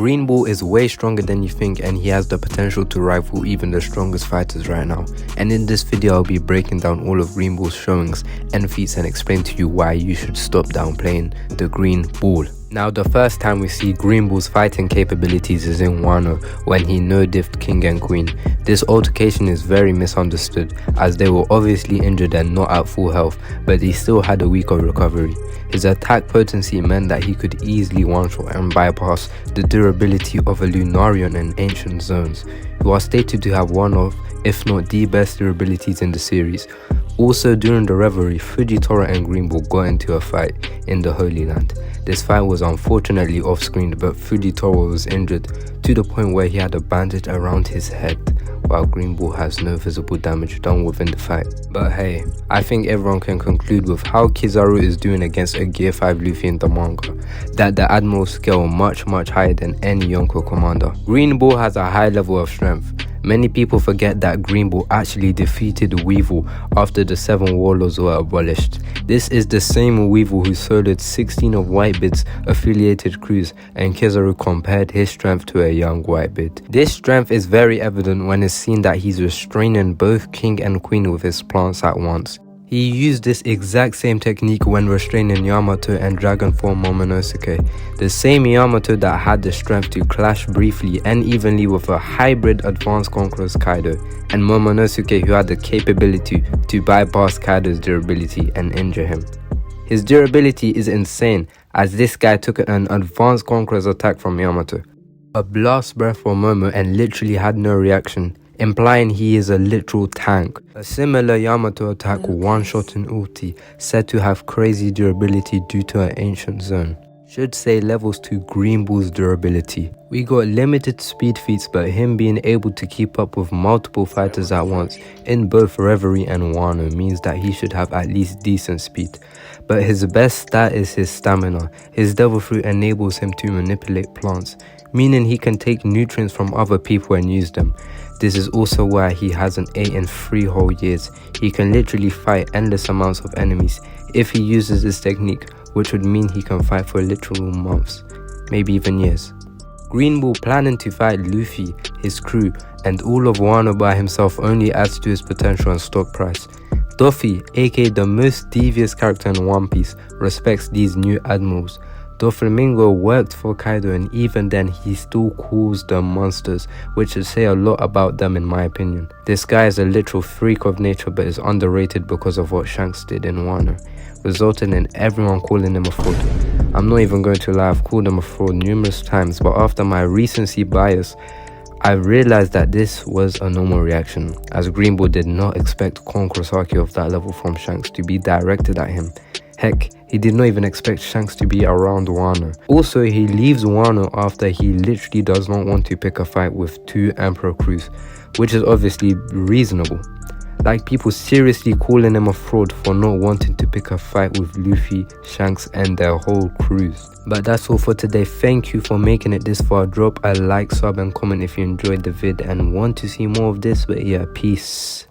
Greenbull is way stronger than you think, and he has the potential to rival even the strongest fighters right now. And in this video I'll be breaking down all of Greenbull's showings and feats and explain to you why you should stop downplaying the Greenbull. Now, the first time we see Greenbull's fighting capabilities is in Wano, when he no-diffed King and Queen. This altercation is very misunderstood, as they were obviously injured and not at full health, but he still had a week of recovery. His attack potency meant that he could easily one-shot and bypass the durability of a Lunarian in ancient zones, who are stated to have one of, if not the best durabilities in the series. Also, during the revelry, Fujitora and Greenbull got into a fight in the Holy Land. This fight was unfortunately off-screen, but Fujitora was injured to the point where he had a bandage around his head, while Greenbull has no visible damage done within the fight. But hey, I think everyone can conclude with how Kizaru is doing against a Gear 5 Luffy in the manga, that the Admiral scale much higher than any Yonko commander. Greenbull has a high level of strength. Many people forget that Greenbull actually defeated Weevil after the 7 warlords were abolished. This is the same Weevil who soloed 16 of Whitebeard's affiliated crews, and Kizaru compared his strength to a young Whitebeard. This strength is very evident when it's seen that he's restraining both King and Queen with his plants at once. He used this exact same technique when restraining Yamato and Dragon Form Momonosuke, the same Yamato that had the strength to clash briefly and evenly with a hybrid Advanced Conqueror's Kaido, and Momonosuke who had the capability to bypass Kaido's durability and injure him. His durability is insane, as this guy took an Advanced Conqueror's attack from Yamato, a blast breath for Momo, and literally had no reaction, implying he is a literal tank. A similar Yamato attack one-shot in ulti, said to have crazy durability due to an ancient zone. Should say levels to Greenbull's durability. We got limited speed feats, but him being able to keep up with multiple fighters at once in both Reverie and Wano means that he should have at least decent speed. But his best stat is his stamina. His Devil Fruit enables him to manipulate plants, meaning he can take nutrients from other people and use them. This is also why he hasn't ate in 3 whole years. He can literally fight endless amounts of enemies if he uses this technique, which would mean he can fight for literal months, maybe even years. Greenbull planning to fight Luffy, his crew, and all of Wano by himself only adds to his potential and stock price. Doffy, aka the most devious character in One Piece, respects these new admirals. Doflamingo worked for Kaido, and even then he still calls them monsters, which should say a lot about them in my opinion. This guy is a literal freak of nature, but is underrated because of what Shanks did in Wano, resulting in everyone calling him a fraud. I'm not even going to lie, I've called him a fraud numerous times, but after my recency bias, I realized that this was a normal reaction, as Greenbull did not expect Conqueror's Haki of that level from Shanks to be directed at him. Heck, he did not even expect Shanks to be around Wano. Also, he leaves Wano after he literally does not want to pick a fight with 2 Emperor crews, which is obviously reasonable. Like, people seriously calling him a fraud for not wanting to pick a fight with Luffy, Shanks and their whole crews. But that's all for today. Thank you for making it this far. Drop a like, sub and comment if you enjoyed the vid and want to see more of this. But yeah, peace.